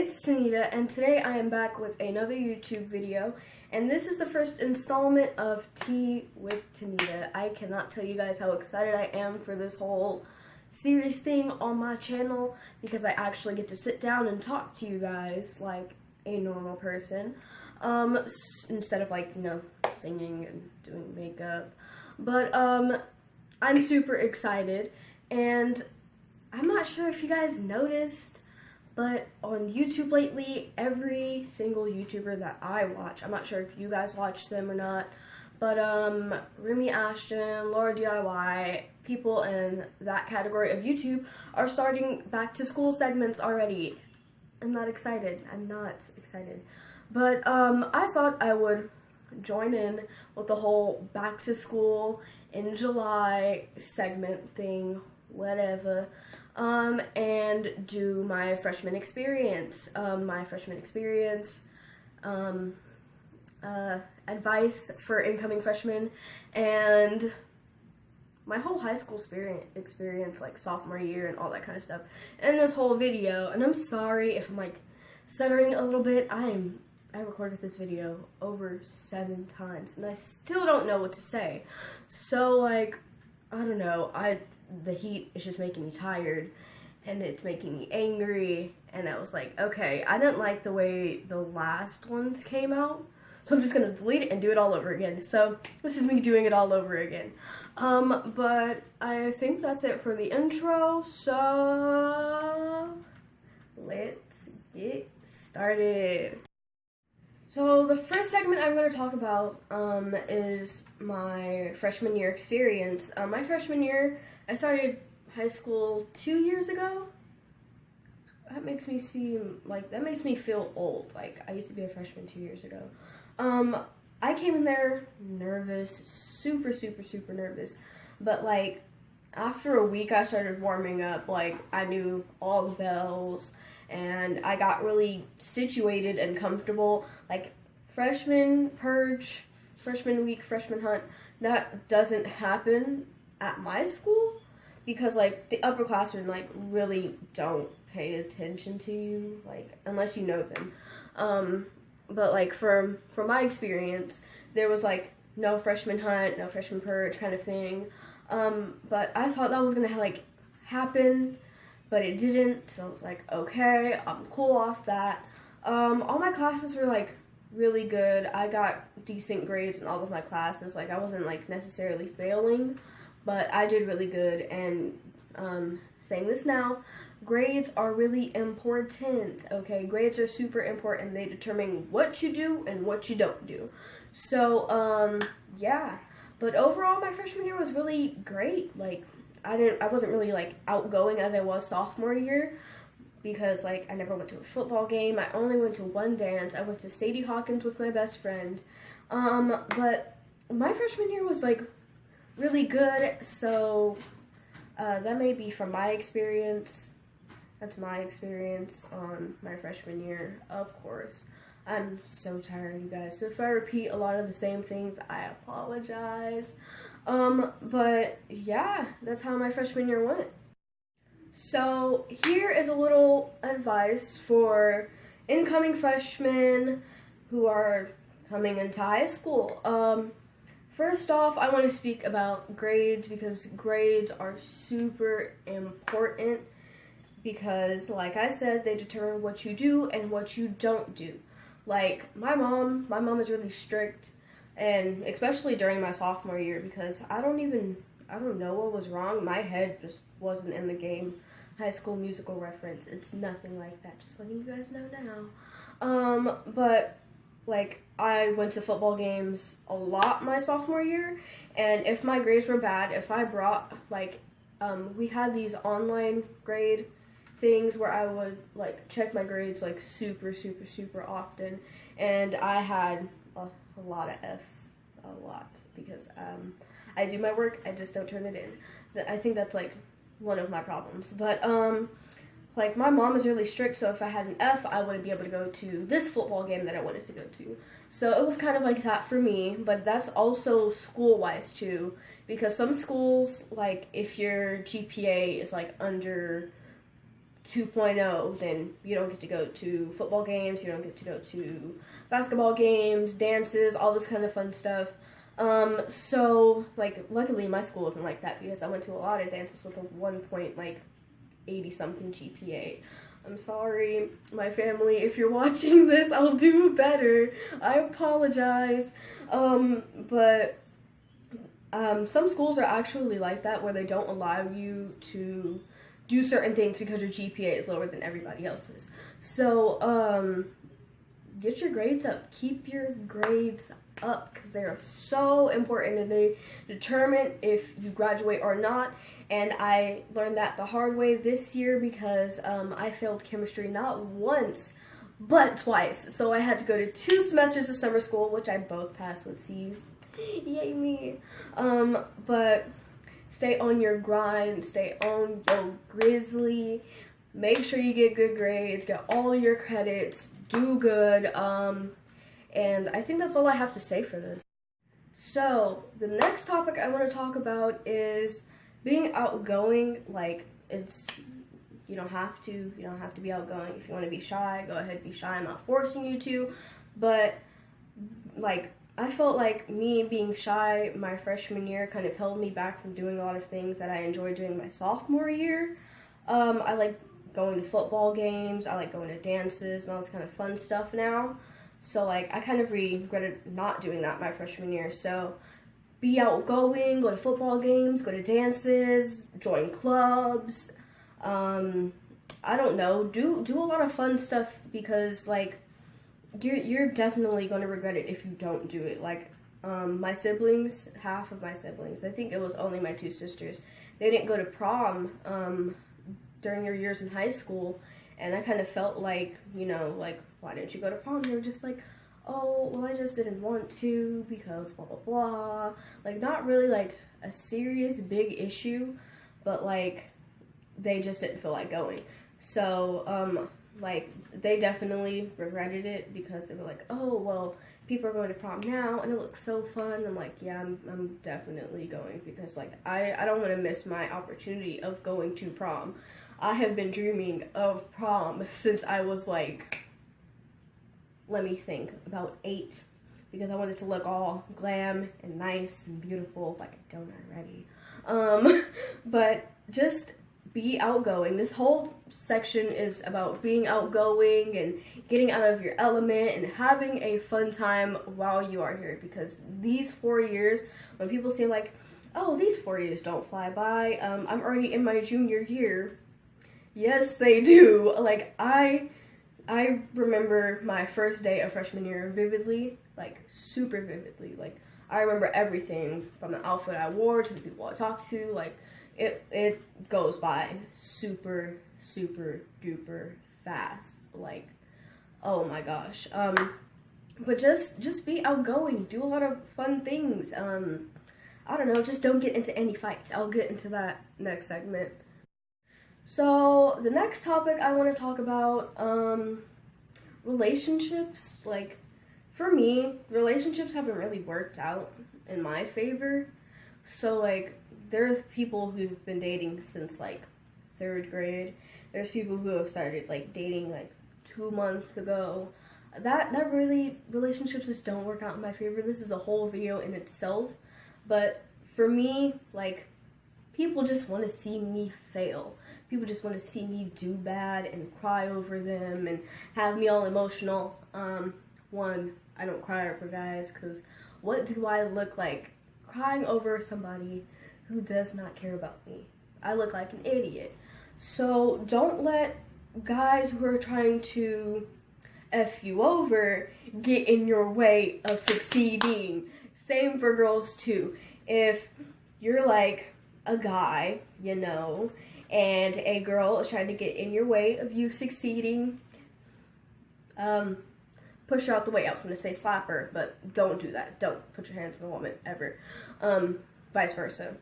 it's Tanita, and today I am back with another YouTube video, and this is the first installment of Tea with Tanita. I cannot tell you guys how excited I am for this whole series thing on my channel, because I actually get to sit down and talk to you guys like a normal person, instead of like, singing and doing makeup. But, I'm super excited, and I'm not sure if you guys noticed, but on YouTube lately, every single YouTuber that I watch, I'm not sure if you guys watch them or not, but Remy Ashton, Laura DIY, people in that category of YouTube are starting back to school segments already. I'm not excited. I'm not excited. But I thought I would join in with the whole back to school in July segment thing, whatever. And do my freshman experience, advice for incoming freshmen, and my whole high school experience, like sophomore year and all that kind of stuff, in this whole video. And I'm sorry if I'm like stuttering a little bit. I recorded this video over 7 times and I still don't know what to say. So like, I don't know, the heat is just making me tired and it's making me angry, and I was like, okay, I didn't like the way the last ones came out, so I'm just gonna delete it and do it all over again. So this is me doing it all over again. But I think that's it for the intro, so let's get started. So the first segment I'm going to talk about is my freshman year experience. My freshman year, I started high school 2 years ago. That makes me feel old. Like, I used to be a freshman 2 years ago. I came in there nervous, super nervous. But like, after a week I started warming up. Like, I knew all the bells, and I got really situated and comfortable. Like, freshman purge, freshman week, freshman hunt, that doesn't happen at my school, because like the upperclassmen like really don't pay attention to you, like, unless you know them. But like from my experience, there was like no freshman hunt, no freshman purge kind of thing. But I thought that was gonna like happen, but it didn't, so I was like, okay, I'm cool off that. All my classes were like really good. I got decent grades in all of my classes. Like, I wasn't like necessarily failing, but I did really good. And saying this now, grades are really important, okay? Grades are super important. They determine what you do and what you don't do. So, yeah. But overall, my freshman year was really great. Like, I wasn't really like outgoing as I was sophomore year, because like I never went to a football game. I only went to one dance. I went to Sadie Hawkins with my best friend. But my freshman year was like really good. So that may be from my experience. That's my experience on my freshman year, of course. I'm so tired, you guys. So if I repeat a lot of the same things, I apologize. But yeah, that's how my freshman year went. So here is a little advice for incoming freshmen who are coming into high school. First off, I want to speak about grades, because grades are super important, because like I said, they determine what you do and what you don't do. Like, my mom is really strict, and especially during my sophomore year, because I don't know what was wrong. My head just wasn't in the game. High School Musical reference. It's nothing like that. Just letting you guys know now. But like, I went to football games a lot my sophomore year, and if my grades were bad, if I brought like, we had these online grade things where I would like check my grades like super often, and I had a lot of F's, a lot, because I do my work, I just don't turn it in. I think that's like one of my problems. But like, my mom is really strict, so if I had an F, I wouldn't be able to go to this football game that I wanted to go to. So it was kind of like that for me, but that's also school-wise too, because some schools, like, if your GPA is like under 2.0, then you don't get to go to football games, you don't get to go to basketball games, dances, all this kind of fun stuff. So, like, luckily my school wasn't like that because I went to a lot of dances with a 1.80 something GPA. I'm sorry, my family, if you're watching this, I'll do better. I apologize. But some schools are actually like that, where they don't allow you to do certain things because your GPA is lower than everybody else's. So, get your grades up. Keep your grades up because they are so important and they determine if you graduate or not. And I learned that the hard way this year because I failed chemistry not once but twice. So I had to go to 2 semesters of summer school, which I both passed with C's. Yay me. But stay on your grind, stay on your grizzly, make sure you get good grades, get all your credits, do good, and I think that's all I have to say for this. So, the next topic I want to talk about is being outgoing. Like, you don't have to be outgoing. If you want to be shy, go ahead, be shy. I'm not forcing you to, but, like, I felt like me being shy my freshman year kind of held me back from doing a lot of things that I enjoyed doing my sophomore year. I like going to football games, I like going to dances and all this kind of fun stuff now. So, like, I kind of regretted not doing that my freshman year. So, be outgoing, go to football games, go to dances, join clubs. I don't know, do a lot of fun stuff because, like, you're definitely going to regret it if you don't do it. Like, my siblings, half of my siblings, I think it was only my 2 sisters, they didn't go to prom during their years in high school, and I kind of felt like, you know, like, why didn't you go to prom? They were just like, oh, well, I just didn't want to because blah, blah, blah. Like, not really, like, a serious big issue, but, like, they just didn't feel like going. So, like, they definitely regretted it because they were like, oh, well, people are going to prom now, and it looks so fun. I'm like, yeah, I'm definitely going because, like, I don't want to miss my opportunity of going to prom. I have been dreaming of prom since I was, like, let me think, about 8, because I wanted to look all glam and nice and beautiful, like a donut already. But just be outgoing. This whole section is about being outgoing and getting out of your element and having a fun time while you are here, because these 4 years, when people say, like, oh, these 4 years don't fly by, I'm already in my junior year. Yes, they do. Like, I remember my first day of freshman year vividly, like, super vividly. Like, I remember everything from the outfit I wore to the people I talked to. Like, it goes by super, super duper fast. Like, oh my gosh. But just be outgoing. Do a lot of fun things. I don't know, just don't get into any fights. I'll get into that next segment. So, the next topic I want to talk about, relationships. Like, for me, relationships haven't really worked out in my favor. So, like, there's people who've been dating since, like, 3rd grade. There's people who have started, like, dating, like, 2 months ago. That really, relationships just don't work out in my favor. This is a whole video in itself. But for me, like, people just want to see me fail. People just want to see me do bad and cry over them and have me all emotional. One, I don't cry over guys, because what do I look like crying over somebody who does not care about me? I look like an idiot. So don't let guys who are trying to F you over get in your way of succeeding. Same for girls too. If you're like a guy, you know, and a girl is trying to get in your way of you succeeding, push her out the way. I was going to say slap her, but don't do that. Don't put your hands on a woman, ever. Vice versa.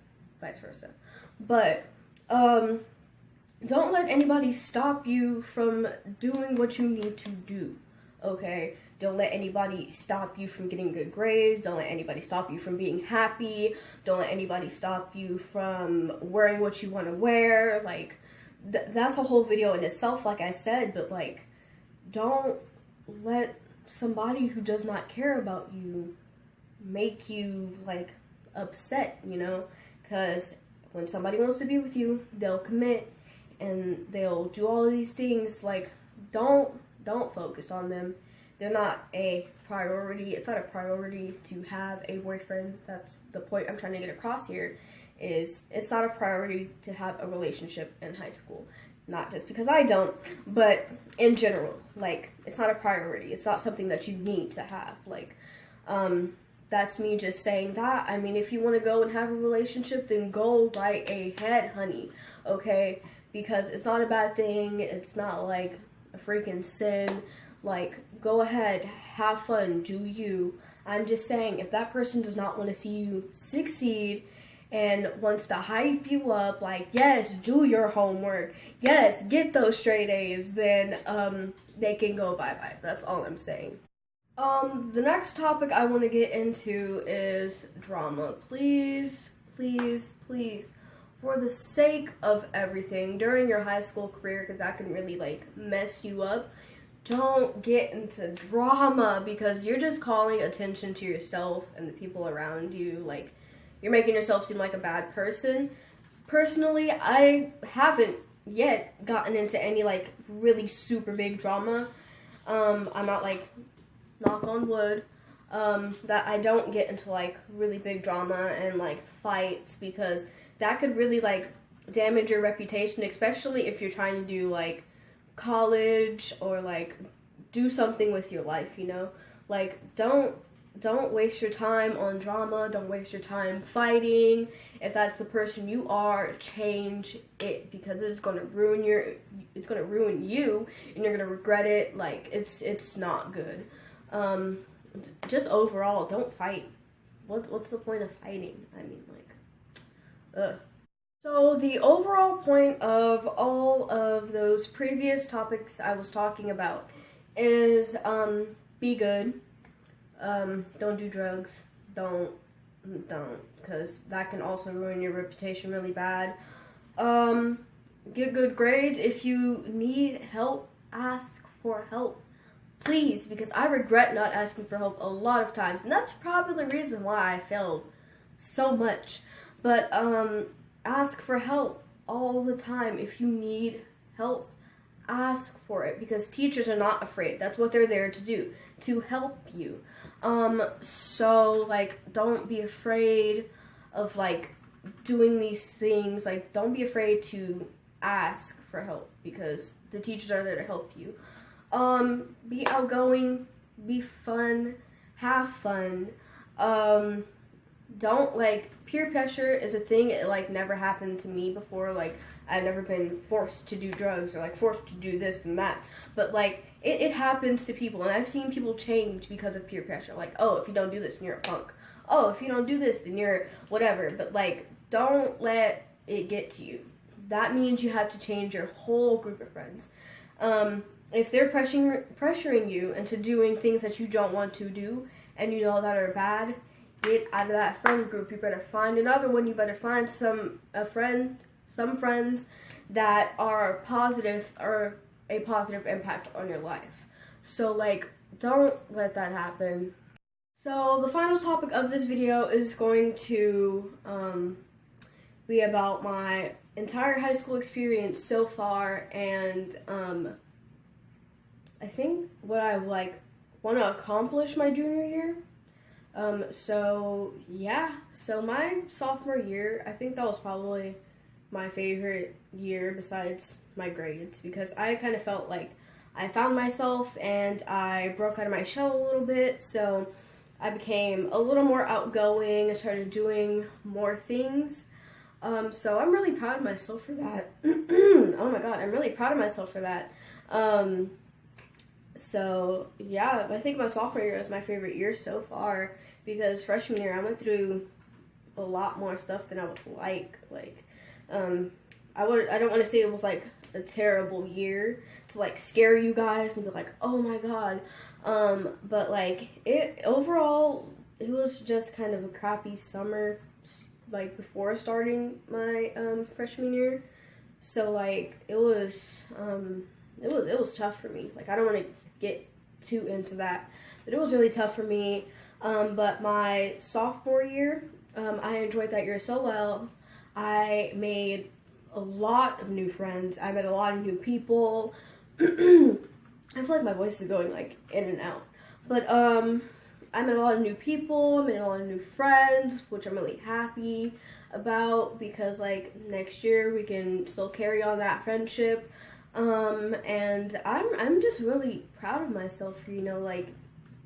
But, don't let anybody stop you from doing what you need to do, okay? Don't let anybody stop you from getting good grades. Don't let anybody stop you from being happy. Don't let anybody stop you from wearing what you want to wear. Like, that's a whole video in itself, like I said, but like, don't let somebody who does not care about you make you like upset, you know, because when somebody wants to be with you, they'll commit and they'll do all of these things. Like, don't focus on them. They're not a priority. It's not a priority to have a boyfriend. That's the point I'm trying to get across here, is it's not a priority to have a relationship in high school. Not just because I don't, but in general. Like, it's not a priority. It's not something that you need to have. Like, that's me just saying that. I mean, if you want to go and have a relationship, then go right ahead, honey, okay? Because it's not a bad thing. It's not like a freaking sin. Like, go ahead, have fun, do you. I'm just saying, if that person does not want to see you succeed and wants to hype you up, like, yes, do your homework, yes, get those straight A's, then they can go bye-bye. That's all I'm saying. The next topic I want to get into is drama. Please, please, please, for the sake of everything, during your high school career, because that can really, like, mess you up, don't get into drama, because you're just calling attention to yourself and the people around you. Like, you're making yourself seem like a bad person. Personally, I haven't yet gotten into any, like, really super big drama. I'm not, like, knock on wood, that I don't get into, like, really big drama and, like, fights, because that could really, like, damage your reputation, especially if you're trying to do, like, college or, like, do something with your life, you know? Like, don't waste your time on drama. Don't waste your time fighting. If that's the person you are, change it, because it's gonna ruin you, and you're gonna regret it. Like, it's not good. Just overall, don't fight. What's the point of fighting? I mean, like, ugh. So the overall point of all of those previous topics I was talking about is, be good. Don't do drugs. Don't, because that can also ruin your reputation really bad. Get good grades. If you need help, ask for help. Please, because I regret not asking for help a lot of times, and that's probably the reason why I failed so much. But, ask for help all the time. If you need help, ask for it, because teachers are not afraid. That's what they're there to do, to help you. So, like, don't be afraid of, like, doing these things. Like, don't be afraid to ask for help, because the teachers are there to help you. Be outgoing, be fun, have fun. Don't, like, peer pressure is a thing. It, like, never happened to me before. Like, I've never been forced to do drugs or, like, forced to do this and that. But, like, it happens to people, and I've seen people change because of peer pressure. Like, oh, if you don't do this, then you're a punk. Oh, if you don't do this, then you're whatever. But, like, don't let it get to you. That means you have to change your whole group of friends. If they're pressuring you into doing things that you don't want to do, and you know that are bad, get out of that friend group. You better find another one. You better find some friends that are positive, or a positive impact on your life. So, like, don't let that happen. So the final topic of this video is going to be about my entire high school experience so far, and I think what I, like, want to accomplish my junior year. So my sophomore year, I think that was probably my favorite year besides my grades, because I kind of felt like I found myself and I broke out of my shell a little bit. So I became a little more outgoing. I started doing more things. So I'm really proud of myself for that. Oh my god, I'm really proud of myself for that. So yeah, I think my sophomore year was my favorite year so far, because freshman year I went through a lot more stuff than I would like. Like, I don't want to say it was like a terrible year to, like, scare you guys and be like, oh my god. But, like, overall, it was just kind of a crappy summer, like, before starting my freshman year. So like it was tough for me. Like I don't want to get too into that, but it was really tough for me. But my sophomore year, I enjoyed that year so well. I made a lot of new friends. I met a lot of new people. I feel like my voice is going like in and out. But I met a lot of new people, made a lot of new friends, which I'm really happy about because like next year we can still carry on that friendship. And I'm just really proud of myself for, you know, like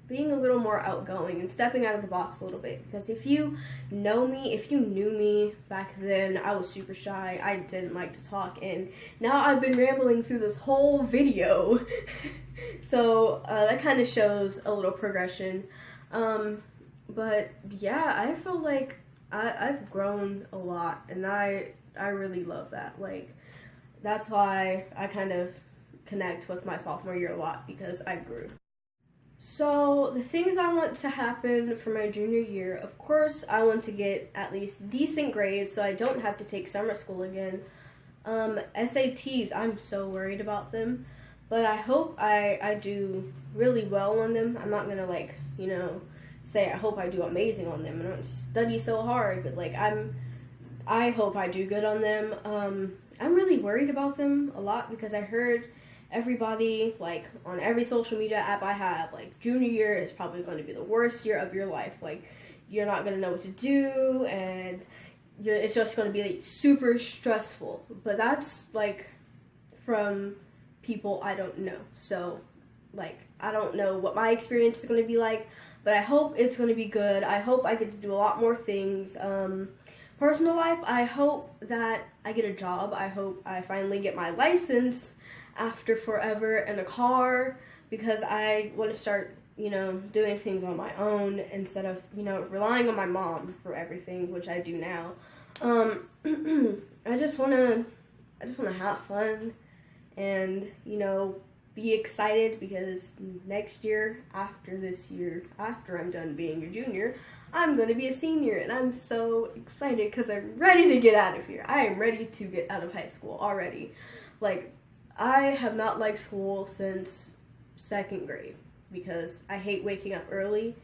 being a little more outgoing and stepping out of the box a little bit. Because if you know me, if you knew me back then, I was super shy. I didn't like to talk, and now I've been rambling through this whole video. So that kind of shows a little progression. But yeah, I feel like I've grown a lot, and I really love that. Like, that's why I kind of connect with my sophomore year a lot, because I grew. So the things I want to happen for my junior year, of course, I want to get at least decent grades so I don't have to take summer school again. SATs, I'm so worried about them, but I hope I do really well on them. I'm not gonna like, you know, say I hope I do amazing on them. I don't study so hard, but like I hope I do good on them. I'm really worried about them a lot because I heard everybody, like, on every social media app I have, like, junior year is probably going to be the worst year of your life. Like, you're not going to know what to do, and it's just going to be, like, super stressful. But that's, like, from people I don't know. So, like, I don't know what my experience is going to be like, but I hope it's going to be good. I hope I get to do a lot more things. Personal life, I hope that I get a job. I hope I finally get my license after forever in a car, because I want to start, you know, doing things on my own instead of, you know, relying on my mom for everything, which I do now. I just want to have fun and, you know, be excited, because next year, after this year, after I'm done being a junior, I'm going to be a senior, and I'm so excited because I'm ready to get out of here. I am ready to get out of high school already. Like, I have not liked school since 2nd grade because I hate waking up early,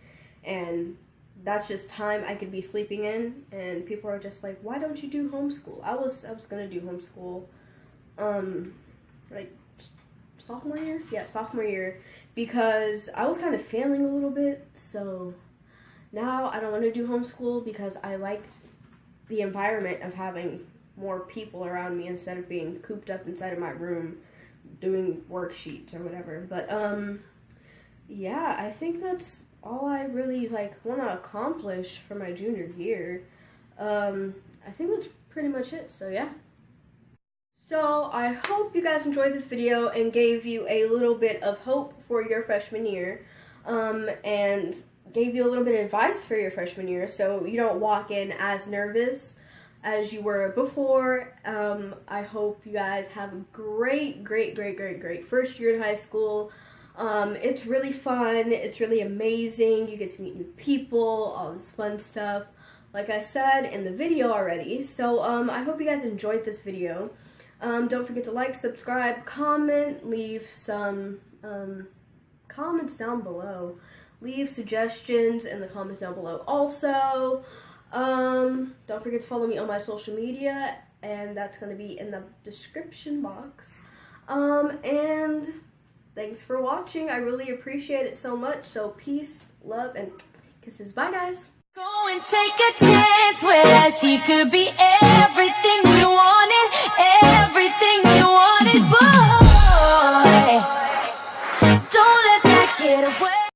and that's just time I could be sleeping in, and people are just like, why don't you do homeschool? I was going to do homeschool, like, sophomore year? Yeah, sophomore year, because I was kind of failing a little bit, so now I don't want to do homeschool because I like the environment of having more people around me instead of being cooped up inside of my room doing worksheets or whatever. But yeah, I think that's all I really like want to accomplish for my junior year. I think that's pretty much it. So yeah. So I hope you guys enjoyed this video and gave you a little bit of hope for your freshman year, and gave you a little bit of advice for your freshman year so you don't walk in as nervous as you were before. I hope you guys have a great first year in high school. It's really fun. It's really amazing. You get to meet new people, all this fun stuff, like I said in the video already. So I hope you guys enjoyed this video. Don't forget to like, subscribe, comment, leave some comments down below. Leave suggestions in the comments down below also. Don't forget to follow me on my social media, and that's going to be in the description box. And thanks for watching. I really appreciate it so much. So peace, love, and kisses. Bye, guys. Go and take a chance where she could be everything you wanted.